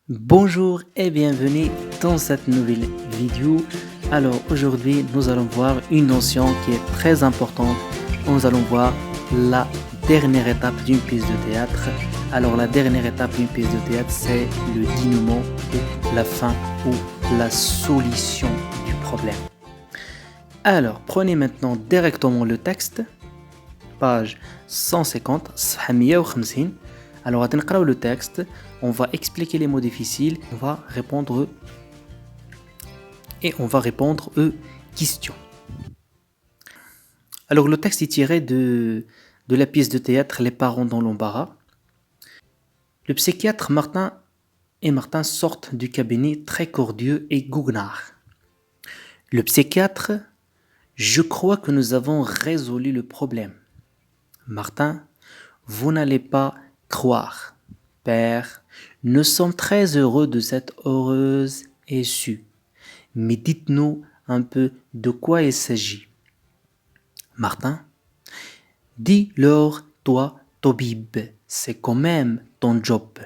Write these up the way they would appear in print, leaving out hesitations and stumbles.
Bonjour et bienvenue dans cette nouvelle vidéo. Alors aujourd'hui, nous allons voir une notion qui est très importante. Nous allons voir la dernière étape d'une pièce de théâtre. Alors la dernière étape d'une pièce de théâtre, c'est le dénouement ou la fin ou la solution du problème. Alors prenez maintenant directement le texte, page 150, صفحة 150. Alors, à تنقراو le texte, on va expliquer les mots difficiles, on va répondre aux questions. Alors, le texte est tiré de la pièce de théâtre Les parents dans l'embarras. Le psychiatre Martin et Martin sortent du cabinet très cordieux et goguenards. Le psychiatre, je crois que nous avons résolu le problème. Martin, vous n'allez pas croire. Père, nous sommes très heureux de cette heureuse issue. Mais dites-nous un peu de quoi il s'agit. Martin, dis-leur, toi, Tobib, c'est quand même ton job.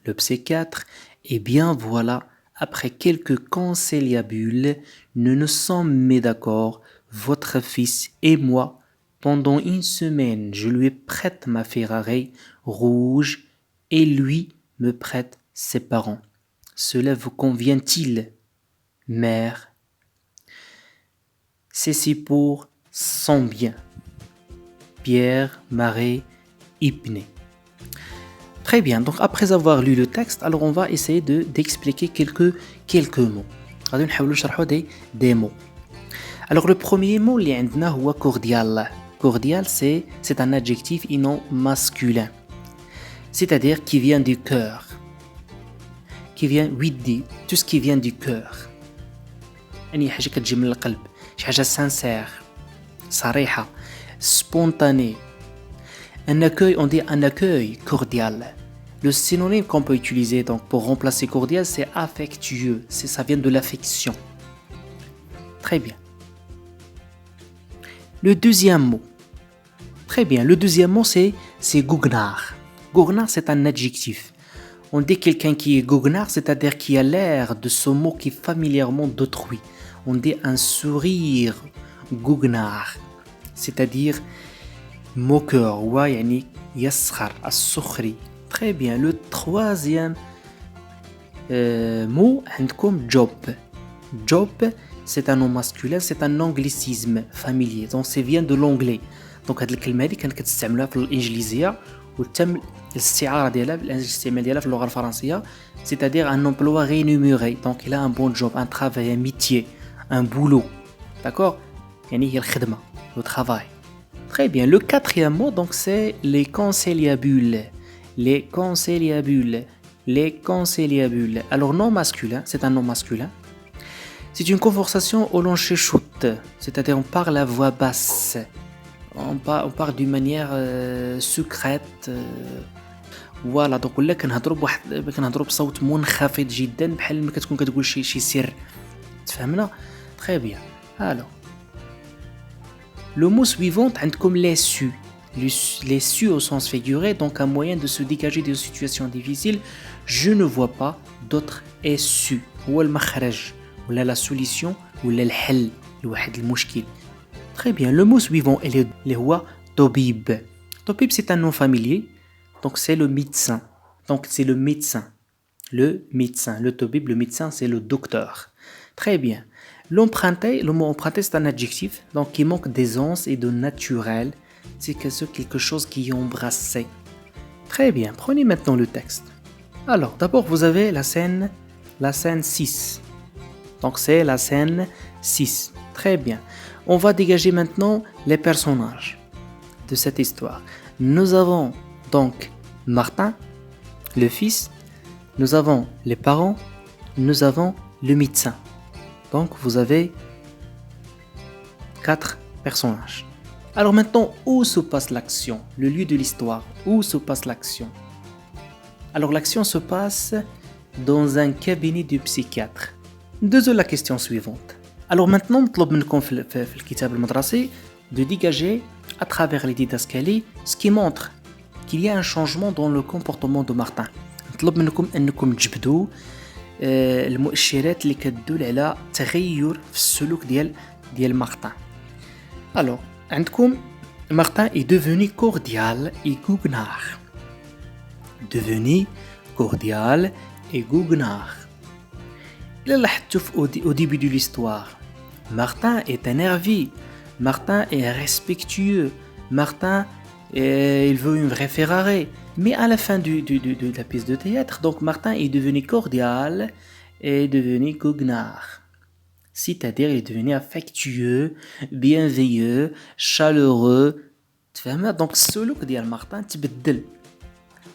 Le psychiatre, eh bien voilà, après quelques conciliabules, nous nous sommes mis d'accord, votre fils et moi. Pendant une semaine, je lui prête ma Ferrari rouge et lui me prête ses parents. Cela vous convient-il, mère? Ceci pour son bien. Pierre, Marie, Hypnée. Très bien, donc après avoir lu le texte, alors on va essayer d'expliquer quelques mots. غادي نحاولوا نشرحوا des mots. Alors le premier mot اللي عندنا هو cordial. Cordial, c'est un adjectif et non masculin. C'est-à-dire qui vient du cœur. Qui vient, oui, tout ce qui vient du cœur. يعني حاجة كتجي من القلب. شي حاجة sincère, صريحة, spontanée. Un accueil, on dit un accueil cordial. Le synonyme qu'on peut utiliser donc pour remplacer cordial, c'est affectueux. Ça vient de l'affection. Très bien. Le deuxième mot. Très bien. Le deuxième mot, c'est goguenard. Goguenard, c'est un adjectif. On dit quelqu'un qui est goguenard, c'est-à-dire qui a l'air de se moquer familièrement d'autrui. On dit un sourire goguenard, c'est-à-dire moqueur. Ouais, yani yaskhar, as-sukhri. Très bien. Le troisième mot, عندكم job. Job, c'est un nom masculin, c'est un anglicisme familier. Donc, ça vient de l'anglais. Donc, هاد الكلمة هادي كانت كتستعملها في الإنجليزية وتم الاستعارة ديالها الاستعمال ديالها في اللغة الفرنسية, c'est-à-dire un emploi rémunéré. Donc, il a un bon job, un travail, un métier, un boulot. D'accord? يعني هي الخدمة, le travail. Très bien. Le quatrième mot, donc, c'est les conciliabules. Les conciliabules. Les conciliabules. Alors, nom masculin, c'est un nom masculin. C'est une conversation au long chuchote, c'est-à-dire on parle à voix basse, on parle d'une manière secrète. Voilà, donc ولا كنهضروا بصوت منخفض جدا بحال ما كتكون كتقول شي سر. تفهمنا؟ Très bien. Alors, le mot suivant عندكم les su. Les su au sens figuré, donc un moyen de se dégager des situations difficiles. Je ne vois pas d'autre issue. هو المخرج. ولا la solution ولا الحل لواحد المشكل. Très bien, le mot suivant est هو طبيب. طبيب, c'est un nom familier, donc c'est le médecin. Donc c'est le médecin. Le médecin, le طبيب, le médecin, c'est le docteur. Très bien. Le mot emprunté, c'est un adjectif, donc qui manque d'aisance et de naturel. C'est quelque chose qui est embrassé. Très bien, prenez maintenant le texte. Alors, d'abord, vous avez la scène 6. Donc c'est la scène 6. Très bien. On va dégager maintenant les personnages de cette histoire. Nous avons donc Martin, le fils. Nous avons les parents. Nous avons le médecin. Donc vous avez 4 personnages. Alors maintenant, où se passe l'action? Le lieu de l'histoire. Où se passe l'action? Alors l'action se passe dans un cabinet de psychiatre. Deuxième la question suivante. Alors maintenant, نطلب منكم في الكتاب المدرسي de dégager à travers les didascalies ce qui montre qu'il y a un changement dans le comportement de Martin. مطلوب منكم انكم تجبدوا المؤشرات اللي كتدل على تغير في السلوك ديال مارتن. الوغ عندكم مارتن est devenu cordial et goguenard. devenu cordial et goguenard. إلا لاحظتوا au début de l'histoire, Martin est énervé, Martin est respectueux, Martin il veut une vraie Ferrari. Mais à la fin de la pièce de théâtre, donc Martin est devenu cordial et devenu goguenard. C'est-à-dire il est devenu affectueux, bienveilleux, chaleureux. تفهم؟ donc السلوك ديال مارتن تبدل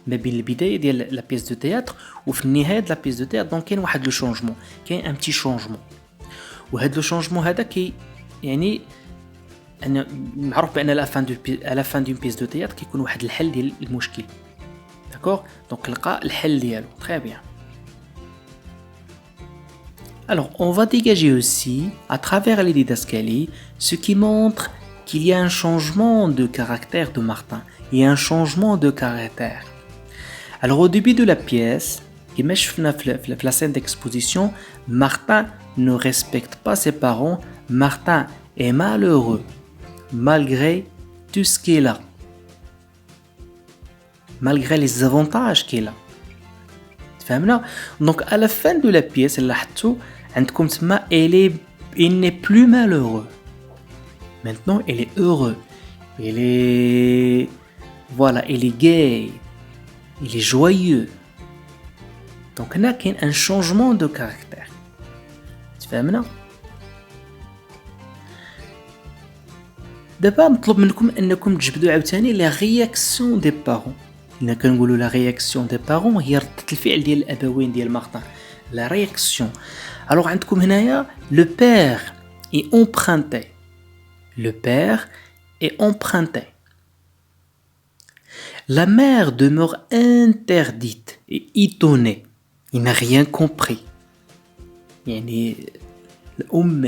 ما بين البدايه ديال لا بيس دو تياتر وفي النهايه ديال لا بيس دو تياتر. دونك كاين واحد لو شونجمون، كاين ان بتي شونجمون، وهذا لو شونجمون هذا كي يعني انا معروف بان على فان دون بيس دو تياتر كيكون واحد الحل ديال المشكل. داكور دونك لقى الحل ديالو. très bien. Alors on va dégager aussi à travers les didascalies ce qui montre qu'il y a un changement de caractère de Martin. Il y a un changement de caractère. Alors au début de la pièce, كما شفنا في la scène d'exposition, Martin ne respecte pas ses parents. Martin est malheureux malgré tout ce qu'il a, malgré les avantages qu'il a. فهمنا؟ donc à la fin de la pièce لاحظتوا عندكم تما il n'est plus malheureux. maintenant il est heureux, il est il est gai, il est joyeux. donc هنا كاين un changement de caractère. تفهمنا؟ دابا نطلب منكم انكم تجبدوا عاوتاني لا رياكسيون دي بارون. إلا كنقولوا لا رياكسيون دي بارون هي ردة الفعل ديال الابوين ديال مارتن. لا رياكسيون. الوغ عندكم هنايا لو بير اي امبرانتي. لو بير اي امبرانتي. La mère demeure interdite et étonnée. Il n'a rien compris. يعني الأم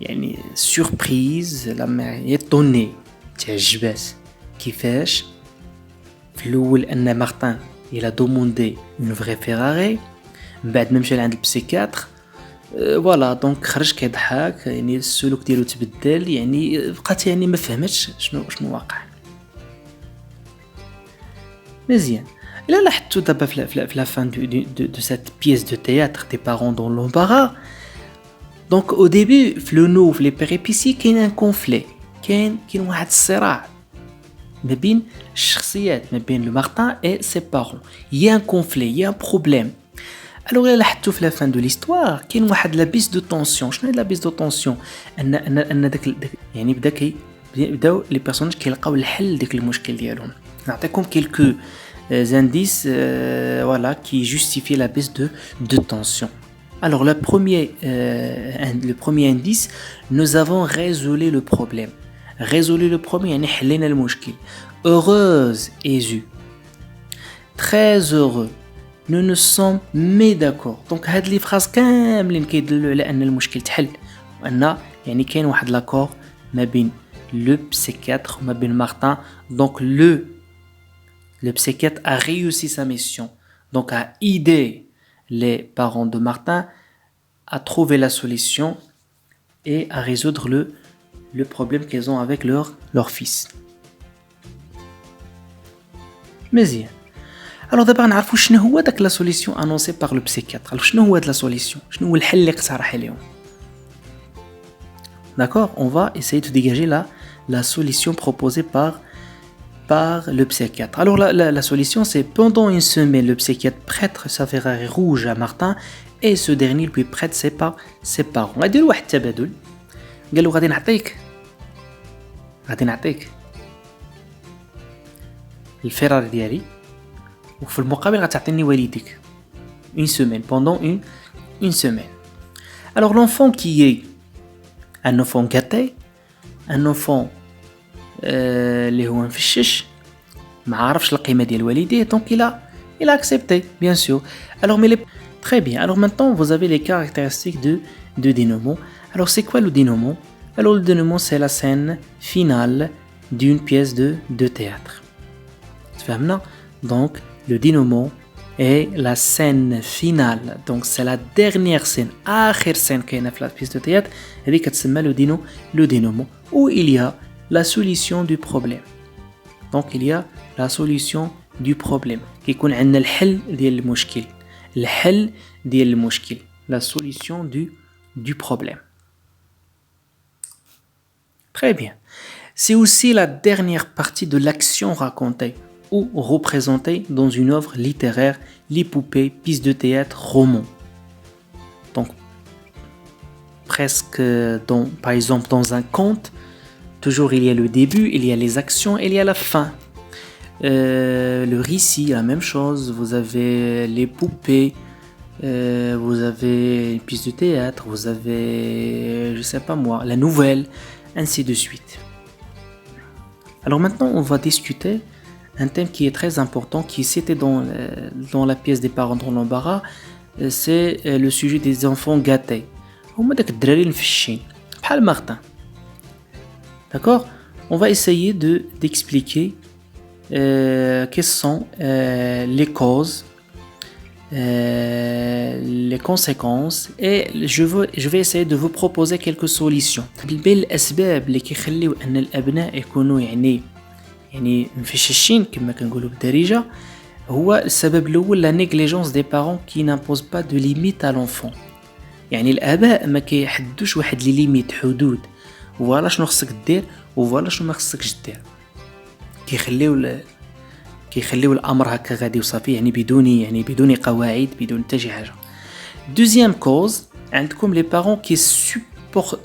يعني surprise. la mère étonnée. تعجبات كيفاش في الأول أن مارتن il a demandé une vraie Ferrari. من بعد ما مشى لعند البسيكاتر فوالا دونك خرج كيضحك، يعني السلوك ديالو تبدل، يعني بقات يعني ما فهمتش شنو واقع. مزيان. إلا لاحظتوا دابا في لا فان دو سيت بييس دو تياتر دي بارون دون لومبارا، دونك او ديبي في لو نو في لي بيريبيسي كاين ان كونفلي، كاين واحد الصراع ما بين الشخصيات، ما بين لو مارتن اي سي بارون. يا ان كونفلي، يا ان بروبليم. الوغ إلا لاحظتوا في لا فان دو ليستوار كاين واحد لا بيس دو طونسيون. شنو هي لا بيس دو طونسيون؟ ان داك يعني بداو لي بيرسوناج كيلقاو الحل لداك المشكل ديالهم. نعطيكم quelques indices qui justifient la baisse de tension. Alors le premier indice, nous avons résolu le problème. Résolu le problème يعني حلينا المشكل. Heureuse et très heureux. Nous nous sommes mis d'accord. Donc هاد لي فراز كاملين كيدلوا على ان المشكل تحل، وان يعني كاين واحد لاكور ما بين لو بسيكاتر وما بين مارتن. Donc le psychiatre a réussi sa mission, donc a aidé les parents de Martin à trouver la solution et à résoudre le problème qu'ils ont avec leur fils. مزيان. alors d'abord نعرفوا شنو هو داك la solution annoncée par le psychiatre. alors شنو هو هاد la solution؟ شنو هو الحل اللي اقترح عليهم؟ d'accord, on va essayer de dégager la solution proposée par le psychiatre. Alors la solution c'est pendant une semaine le psychiatre prête sa Ferrari rouge à Martin et ce dernier lui prête ses parents. غادي واحد التبادل، قال له غادي نعطيك الفيراري ديالي وفي المقابل غتعطيني والديك une semaine, pendant une semaine. Alors l'enfant qui est un enfant gâté, un enfant اللي هو مفشش ما عارفش القيمه ديال والديه، donc il a accepté bien sûr. alors mais très bien. alors maintenant vous avez les caractéristiques de dénouement. alors c'est quoi le dénouement? alors le dénouement c'est la scène finale d'une pièce de théâtre. فهمنا؟ donc le dénouement et la scène finale. Donc c'est la dernière scène, آخر scène qui est dans la pièce de théâtre, et qui s'appelle le dénouement, où il y a la solution du problème. Donc il y a la solution du problème. كيكون عندنا الحل ديال المشكل. الحل ديال المشكل. La solution du problème. Très bien. C'est aussi la dernière partie de l'action racontée ou représentée dans une œuvre littéraire, l'épopée, pièce de théâtre, roman. Donc, presque par exemple dans un conte, toujours il y a le début, il y a les actions, il y a la fin. Le récit, la même chose. Vous avez les poupées, vous avez une pièce de théâtre, vous avez, je sais pas moi, la nouvelle, ainsi de suite. Alors maintenant, on va discuter un thème qui est très important, qui c'était dans la pièce des parents dans l'embarras, c'est le sujet des enfants gâtés. هما داك الدراري المفشين بحال Martin. D'accord? On va essayer d'expliquer quelles sont les causes, les conséquences, et je vais essayer de vous proposer quelques solutions. بين الأسباب اللي كيخليو أن الأبناء يكونوا يعني مفششين كما كنقولوا بالدارجة، هو السبب الأول la négligence des parents qui n'imposent pas de limite à l'enfant. يعني الآباء ما كيحدوش واحد لي ليميت، حدود، وفوالا شنو خصك دير وفوالا شنو ما خصكش دير. كيخليو الامر هكا غادي وصافي، يعني بدون قواعد، بدون حتى شي حاجه. دوزيام كوز عندكم لي بارون كي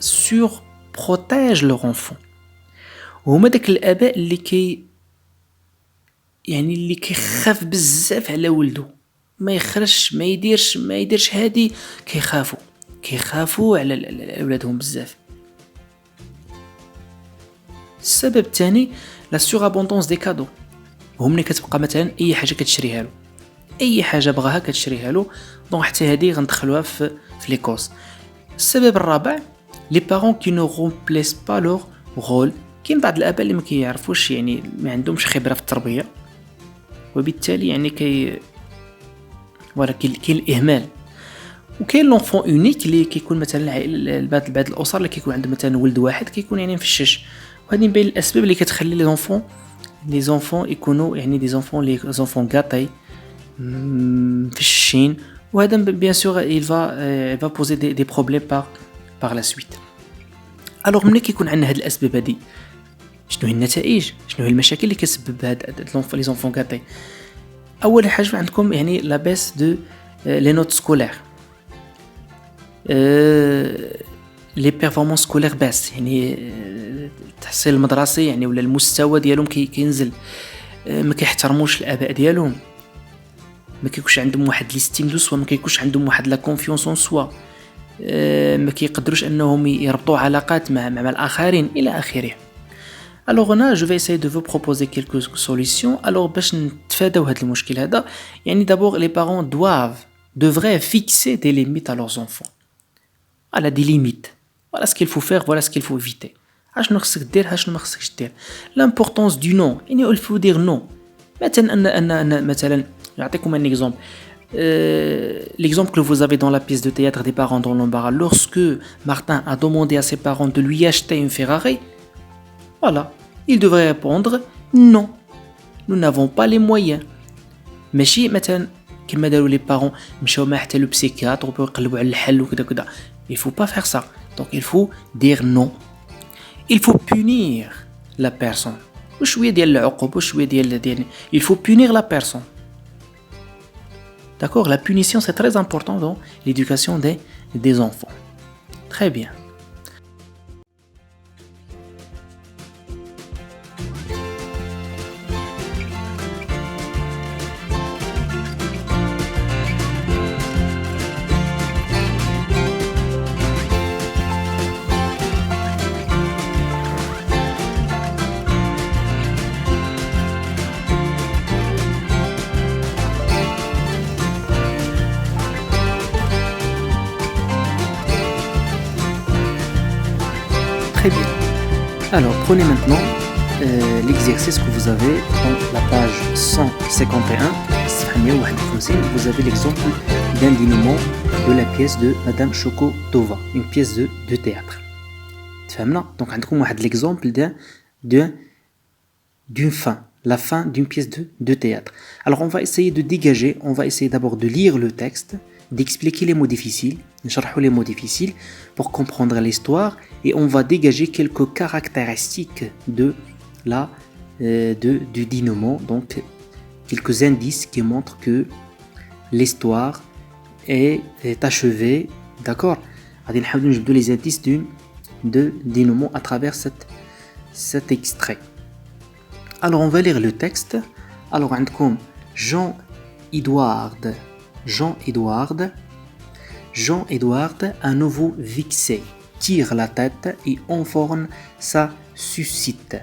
surprotègent leur enfant. وهما داك الاباء اللي كيخاف بزاف على ولده، ما يخرجش، ما يديرش هادي، كيخافوا على اولادهم بزاف. السبب الثاني لا surabondance des cadeaux. ومني كتبقى مثلا اي حاجه كتشريها له، اي حاجه بغاها كتشريها له، دونك حتى هذه غندخلوها في لي كوز. السبب الرابع لي بارون كي نو رومبليس با لور رول. كاين بعض الاباء اللي ما كيعرفوش، يعني ما عندهمش خبره في التربيه، وبالتالي يعني كاين الاهمال. وكاين لونفون اونيك اللي كيكون مثلا بعض الاسر اللي كيكون عنده مثلا ولد واحد كيكون يعني مفشش، وهذه من بين الاسباب اللي كتخلي les enfants يكونوا يعني les enfants gâtés مفشين، وهذا bien sûr il va poser des problèmes par la suite. alors ملي كيكون عندنا هاد الاسباب هادي، شنو هي النتائج، شنو هي المشاكل اللي كتسبب هاد les enfants gâtés؟ اول حاجه عندكم يعني لا baisse de les notes scolaires، les performances scolaires baissent، يعني التحصيل المدرسي يعني ولا المستوى ديالهم كينزل، ما كيحترموش الاباء ديالهم، ما كيكونش عندهم واحد ليستيم دو سوا، ما كيكونش عندهم واحد لا كونفيونس اون سوا، ما كيقدروش انهم يربطوا علاقات مع الاخرين الى اخره. alors هنا je vais essayer de vous proposer quelques solutions. alors باش نتفاداو هذا المشكل هذا، يعني d'abord les parents devraient fixer des limites à leurs enfants. voilà des limites, voilà ce qu'il faut faire, voilà ce qu'il faut éviter. شنو خصك دير، شنو ما خصكش دير. l'importance du non، يعني il faut dire non. مثلا ان مثلا نعطيكم un exemple. L'exemple que vous avez dans la pièce de théâtre des parents dans l'embarras, lorsque Martin a demandé à ses parents de lui acheter une Ferrari, voilà, il devrait répondre non, nous n'avons pas les moyens. ماشي مثلا كما داروا les parents مشاو مع حتى le psychiatre وبقاو يقلبوا على الحل وكذا كذا. il faut pas faire ça, donc il faut dire non. il faut punir la personne. وشويه ديال العقوبه وشويه ديال il faut punir la personne. D'accord, la punition c'est très important dans l'éducation des enfants. Très bien. Très bien. Alors, prenez maintenant l'exercice que vous avez dans la page 151. صفحة 151 vous avez l'exemple d'un dénouement de la pièce de Madame Chokotova, une pièce de théâtre. تفهمنا؟ donc عندكم واحد l'exemple d'une fin, la fin d'une pièce de théâtre. Alors on va essayer de dégager, on va essayer d'abord de lire le texte, d'expliquer les mots difficiles, نشرحوا les mots difficiles pour comprendre l'histoire et on va dégager quelques caractéristiques du dénouement, donc quelques indices qui montrent que l'histoire est achevée, d'accord? غادي نحاولوا نجبدوا les indices de dénouement à travers cet extrait. Alors on va lire le texte. Alors عندكم Jean-Édouard, à nouveau vexé, tire la tête et enfourne sa sucette.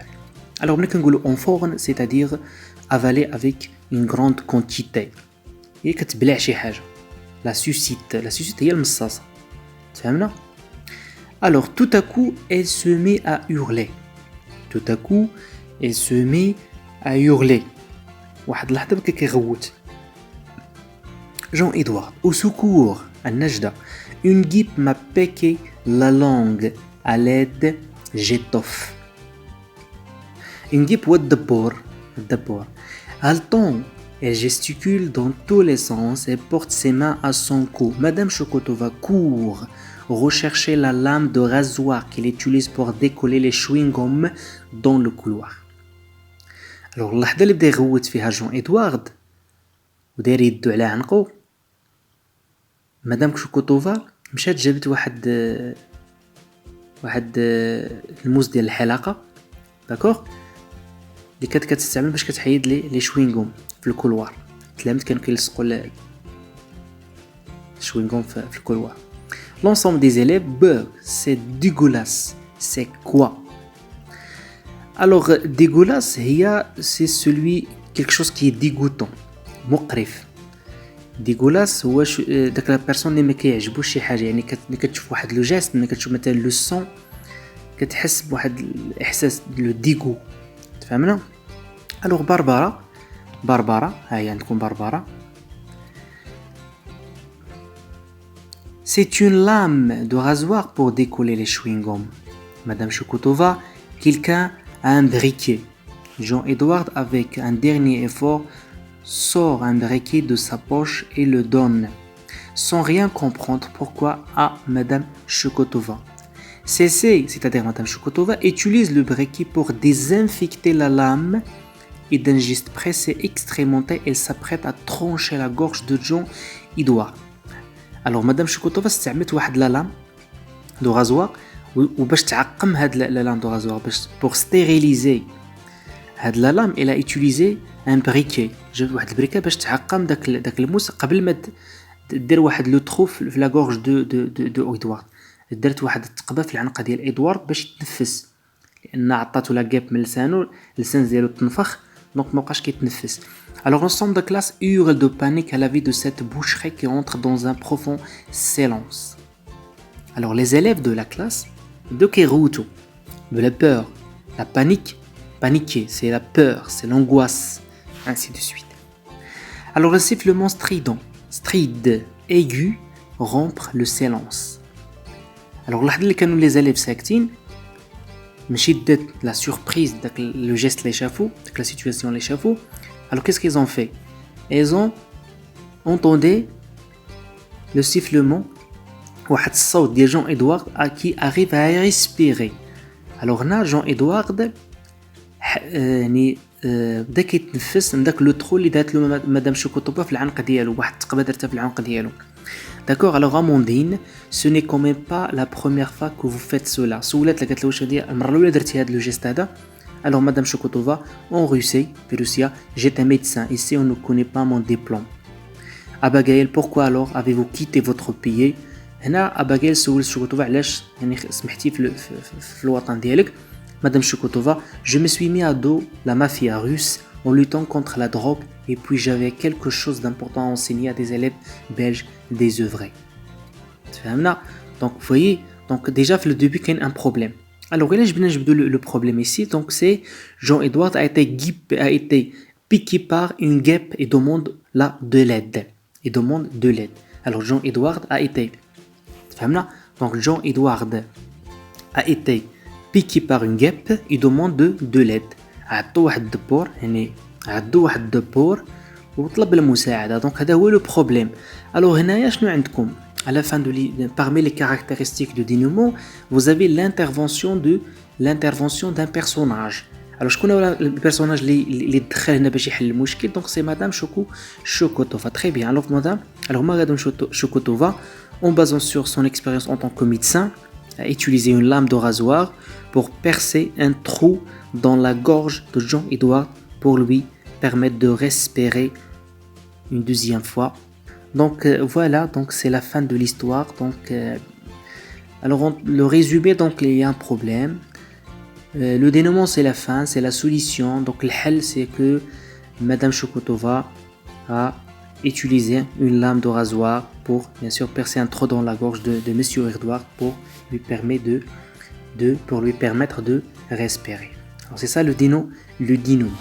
Alors ملي كنقولوا enfourne c'est-à-dire avaler avec une grande quantité. هي كتبلع شي حاجة. La sucette هي المصاصة. فهمنا؟ Alors tout à coup elle se met à hurler. واحد اللحظة بكا كيغوت. Jean-Édouard, au secours, النجدة. Une guêpe m'a piqué la langue. À l'aide, j'étoffe. Une guêpe هو الدبور. Haletant, elle gesticule dans tous les sens et porte ses mains à son cou. Madame Chokotova court rechercher la lame de rasoir qu'elle utilise pour décoller les chewing-gums dans le couloir. Alors اللحظة اللي بدا يغوت فيها جون إدوارد وداير يدو على عنقو مدام شوكوتوفا مشات جابت واحد الموس ديال الحلاقة داكوغ اللي كانت كتستعمل باش كتحيد لي شوينغوم في الكولوار. تلامت كانوا كيلصقوا الشوينغوم في الكولوار. L'ensemble des élèves bug, c'est dégueulasse. C'est quoi? Alors dégueulasse c'est quelque chose qui est dégoûtant, مقرف. dégueulasse هو داك لا بيرسون اللي ما كيعجبوش شي حاجه، يعني ملي كتشوف واحد لو جيست، ملي كتشوف مثلا لو سون كتحس بواحد الاحساس لو ديغو. تفهمنا؟ الوغ باربارا ها هي عندكم باربارا. C'est une lame de rasoir pour décoller les chewing-gums. Madame Chokotova, quelqu'un a un briquet. Jean-Édouard, avec un dernier effort, sort un briquet de sa poche et le donne, sans rien comprendre pourquoi à Madame Chokotova. C'est-à-dire Madame Chokotova, utilise le briquet pour désinfecter la lame et d'un geste pressé extrémenté, elle s'apprête à trancher la gorge de Jean-Édouard. Alors Madame Chokotova استعملت واحد لا لام دو غازوار وباش تعقم هاد لا لام دو غازوار باش pour stériliser هاد لا لام elle a utilisé un briquet. جابت واحد البريكه باش تعقم داك الموس قبل ما دير واحد لو ترو في لا غورج دو إدوارد. درت واحد التقبه في العنقه ديال إدوارد باش يتنفس، لان عطاتو لا غيب من لسانو، اللسان ديالو تنفخ دونك ما بقاش كيتنفس. Alors l'ensemble de classe hurle de panique à la vue de cette boucherie qui entre dans un profond silence. Alors les élèves de la classe de Kerouto, de la peur, la panique, paniquer, c'est la peur, c'est l'angoisse, ainsi de suite. Alors le sifflement strident, aigu, rompre le silence. Alors là اللي كانوا les élèves ساكتين من شدة la surprise داك le geste اللي شافو، داك la situation اللي شافو. Alors qu'est-ce qu'ils ont fait? Ils ont entendu le sifflement واحد الصوت ديال جون إدوارد qui arrive à respirer. Alors هنا جون إدوارد يعني بدا كيتنفس من داك لو ترو اللي دات له مدام شوكوتوفا في العنق ديالو، واحد التقبه درتها في العنق ديالو. D'accord, alors Amandine, ce n'est quand même pas la première fois que vous faites cela. سولات قالت له واش هادي المره الاولى درتي هاد لو جيست هذا؟ Alors Madame Chokotova, en Russie, j'étais médecin. Ici, on ne connaît pas mon diplôme. Abagail, pourquoi alors avez-vous quitté votre pays? هنا Abagail سولت شوكوتوفا علاش يعني سمحتي في الوطن ديالك. Madame Chokotova, je me suis mis à dos la mafia russe en luttant contre la drogue et puis j'avais quelque chose d'important à enseigner à des élèves belges désœuvrés. Donc vous voyez, donc déjà في le début qu'il y a un problème. Alors, là, je vais vous le problème ici. Donc, c'est Jean-Édouard a été piqué par une guêpe et demande de l'aide. Il demande de l'aide. Alors John Edward a été, donc John Edward a été piqué par une guêpe et demande de l'aide. عضو واحد الدبور يعني عضو واحد الدبور وطلب المساعدة. دونك هذا هو لو بروبليم. الوغ هنايا شنو عندكم à la fin parmi les caractéristiques du dénouement vous avez l'intervention d'un personnage. Alors شكون هو البيرسوناج اللي دخل هنا باش يحل المشكل؟ دونك سي مدام شوكوتوفا. Très bien. Alors madame Shokotova, en basant sur son expérience en tant que médecin, a utilisé une lame de rasoir pour percer un trou dans la gorge de John Edward pour lui permettre de respirer une deuxième fois. Donc voilà, donc c'est la fin de l'histoire. Donc alors le résumé, donc il y a un problème. Le dénouement c'est la fin, c'est la solution. Donc le hal c'est que madame Shokotova a utilisé une lame de rasoir pour bien sûr percer un trou dans la gorge de monsieur Edward pour lui permettre de respirer. Alors c'est ça le dénouement.